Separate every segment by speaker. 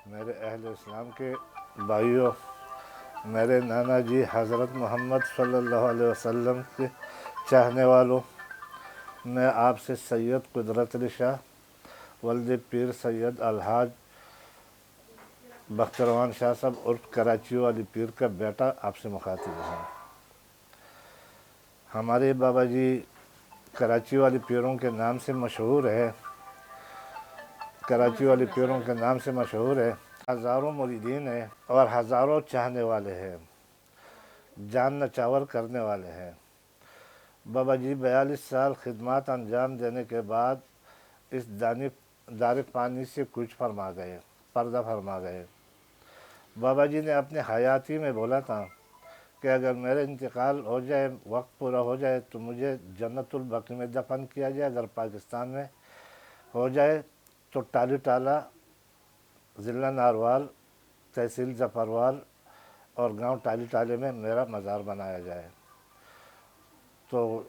Speaker 1: میرے اہل اسلام کے بھائیوں، میرے نانا جی حضرت محمد صلی اللہ علیہ وسلم کے چاہنے والوں، میں آپ سے سید قدرت علی شاہ ولد پیر سید الحاج بختروان شاہ صاحب عرف کراچی والی پیر کا بیٹا آپ سے مخاطب ہوں۔ ہمارے بابا جی کراچی والی پیروں کے نام سے مشہور ہے، کراچی والی پیروں کے نام سے مشہور ہے، ہزاروں مریدین ہیں اور ہزاروں چاہنے والے ہیں، جان نچاور کرنے والے ہیں۔ بابا جی 42 سال خدمات انجام دینے کے بعد اس دار فانی سے کچھ فرما گئے، پردہ فرما گئے۔ بابا جی نے اپنے حیاتی میں بولا تھا کہ اگر میرے انتقال ہو جائے، وقت پورا ہو جائے تو مجھے جنت البقیع میں دفن کیا جائے، اگر پاکستان میں ہو جائے تو ٹالی ٹالہ، ضلع ناروال، تحصیل ظفروال اور گاؤں ٹالی ٹالے میں میرا مزار بنایا جائے۔ تو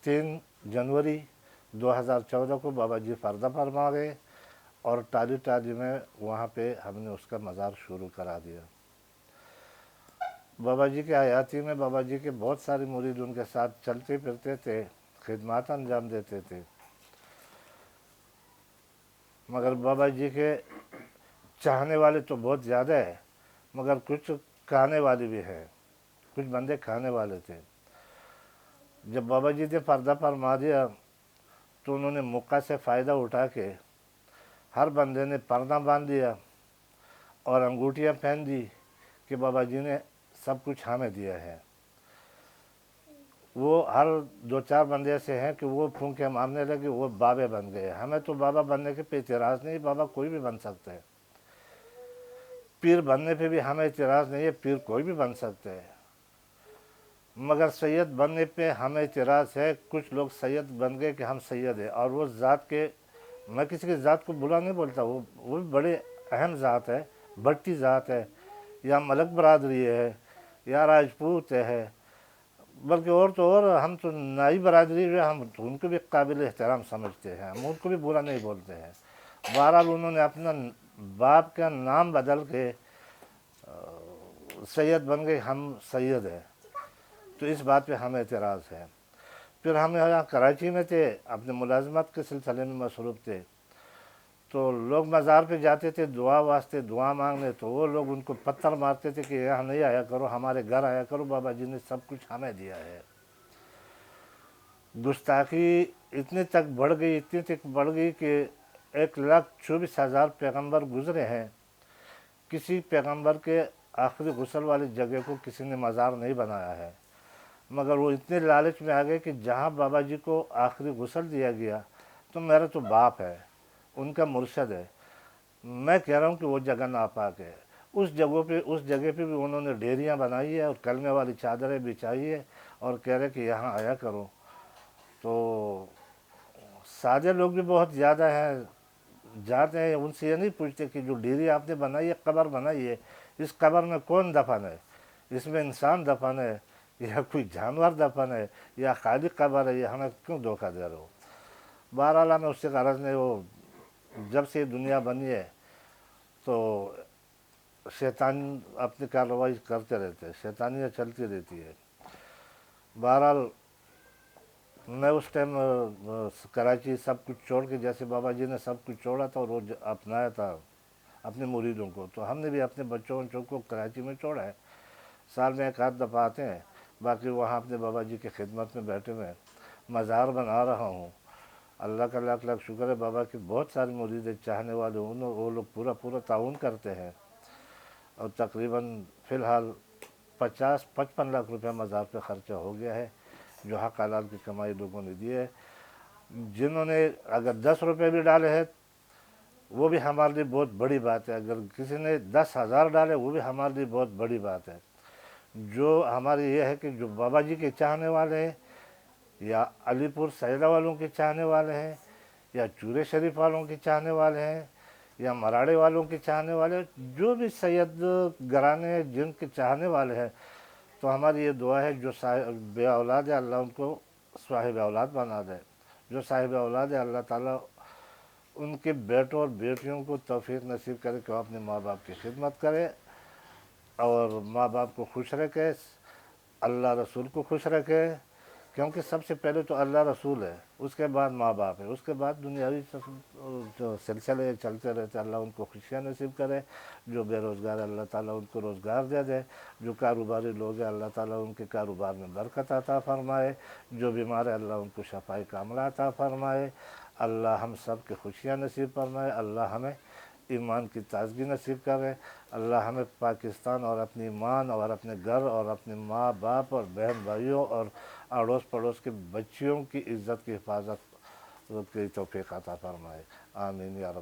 Speaker 1: 3 جنوری 2014 کو بابا جی پردہ فرما گئے اور ٹالی ٹالی میں وہاں پہ ہم نے اس کا مزار شروع کرا دیا۔ بابا جی کے حیاتی میں بابا جی کے بہت سارے مرید ان کے ساتھ چلتے پھرتے تھے، خدمات انجام دیتے تھے، مگر بابا جی کے چاہنے والے تو بہت زیادہ ہیں، مگر کچھ کھانے والے بھی ہیں، کچھ بندے کھانے والے تھے۔ جب بابا جی نے پردہ فرما دیا تو انہوں نے موقع سے فائدہ اٹھا کے ہر بندے نے پردہ باندھ دیا اور انگوٹھیاں پہن دی کہ بابا جی نے سب کچھ ہمیں دیا ہے۔ وہ ہر 2-4 بندے ایسے ہیں کہ وہ پھونکے مارنے لگے، وہ بابے بن گئے۔ ہمیں تو بابا بننے کے پہ اعتراض نہیں، بابا کوئی بھی بن سکتا ہے، پیر بننے پہ بھی ہمیں اعتراض نہیں ہے، پیر کوئی بھی بن سکتا ہے، مگر سید بننے پہ ہمیں اعتراض ہے۔ کچھ لوگ سید بن گئے کہ ہم سید ہیں، اور وہ ذات کے، میں کسی کی ذات کو برا نہیں بولتا، وہ بھی بڑے اہم ذات ہے، بڑتی ذات ہے، یا ملک برادری ہے یا راجپوت ہے، بلکہ اور تو اور ہم تو نائی برادری جو ہے، ہم تو ان کو بھی قابل احترام سمجھتے ہیں، ہم ان کو بھی برا نہیں بولتے ہیں۔ بہرحال انہوں نے اپنا باپ کا نام بدل کے سید بن گئے، ہم سید ہیں، تو اس بات پہ ہمیں اعتراض ہے۔ پھر ہم یہاں کراچی میں تھے، اپنے ملازمت کے سلسلے میں مصروف تھے، تو لوگ مزار پہ جاتے تھے دعا واسطے، دعا مانگنے، تو وہ لوگ ان کو پتھر مارتے تھے کہ یہاں نہیں آیا کرو، ہمارے گھر آیا کرو، بابا جی نے سب کچھ ہمیں دیا ہے۔ گستاخی اتنے تک بڑھ گئی، اتنی تک بڑھ گئی کہ 1,24,000 پیغمبر گزرے ہیں، کسی پیغمبر کے آخری غسل والی جگہ کو کسی نے مزار نہیں بنایا ہے، مگر وہ اتنے لالچ میں آ گئے کہ جہاں بابا جی کو آخری غسل دیا گیا تو میرا تو باپ ہے، ان کا مرشد ہے، میں کہہ رہا ہوں کہ وہ جگہ ناپاک ہے۔ اس جگہ پہ بھی انہوں نے ڈیریاں بنائی ہے اور کلمے والی چادریں بچھائی ہے اور کہہ رہے کہ یہاں آیا کرو۔ تو سادے لوگ بھی بہت زیادہ ہیں، جاتے ہیں، ان سے یہ نہیں پوچھتے کہ جو ڈیری آپ نے بنائی ہے، قبر بنائی ہے، اس قبر میں کون دفن ہے، اس میں انسان دفن ہے یا کوئی جانور دفن ہے یا خالی قبر ہے، یہ ہمیں کیوں دھوکہ دے رہے ہو؟ بہرحال ہمیں اس سے غرض نہیں، وہ جب سے دنیا بنی ہے تو شیطان اپنی کارروائی کرتے رہتے ہیں، شیطانیاں چلتی رہتی ہے۔ بہرحال میں اس ٹائم کراچی سب کچھ چھوڑ کے، جیسے بابا جی نے سب کچھ چھوڑا تھا اور وہ اپنایا تھا اپنے مریدوں کو، تو ہم نے بھی اپنے بچوں کو کراچی میں چھوڑا ہے، سال میں 1 آدھ دفعہ آتے ہیں، باقی وہاں اپنے بابا جی کی خدمت میں بیٹھے ہوئے ہیں، مزار بنا رہا ہوں۔ اللہ کا لاکھ لاکھ شکر ہے، بابا کے بہت سارے مرید چاہنے والے، وہ لوگ پورا تعاون کرتے ہیں، اور تقریباً فی الحال 50-55 لاکھ روپے مزار پہ خرچہ ہو گیا ہے، جو حق حلال کی کمائی لوگوں نے دی ہے۔ جنہوں نے اگر 10 روپے بھی ڈالے ہیں وہ بھی ہمارے لیے بہت بڑی بات ہے، اگر کسی نے 10,000 ڈالے وہ بھی ہمارے لیے بہت بڑی بات ہے۔ جو ہماری یہ ہے کہ جو بابا جی کے چاہنے والے ہیں، یا علی پور سیدہ والوں کے چاہنے والے ہیں، یا چورے شریف والوں کے چاہنے والے ہیں، یا مراڑے والوں کے چاہنے والے ہیں، جو بھی سید گھرانے ہیں جن کے چاہنے والے ہیں، تو ہماری یہ دعا ہے جو بے اولاد ہے اللہ ان کو صاحب اولاد بنا دے، جو صاحب اولاد ہے اللہ تعالیٰ ان کے بیٹوں اور بیٹیوں کو توفیق نصیب کرے کہ وہ اپنے ماں باپ کی خدمت کرے اور ماں باپ کو خوش رکھے، اللہ رسول کو خوش رکھے، کیونکہ سب سے پہلے تو اللہ رسول ہے، اس کے بعد ماں باپ ہے، اس کے بعد دنیاوی جو سلسلے چلتے رہتے، اللہ ان کو خوشیاں نصیب کرے۔ جو بے روزگار ہے اللہ تعالیٰ ان کو روزگار دے دے، جو کاروباری لوگ ہیں اللہ تعالیٰ ان کے کاروبار میں برکت عطا فرمائے، جو بیمار ہے اللہ ان کو شفائی کاملہ عطا فرمائے، اللہ ہم سب کے خوشیاں نصیب فرمائے، اللہ ہمیں ایمان کی تازگی نصیب کرے، اللہ ہمیں پاکستان اور اپنی ایمان اور اپنے گھر اور اپنے ماں باپ اور بہن بھائیوں اور اڑوس پڑوس کے بچیوں کی عزت کی حفاظت کی توفیق عطا فرمائے، آمین یا رب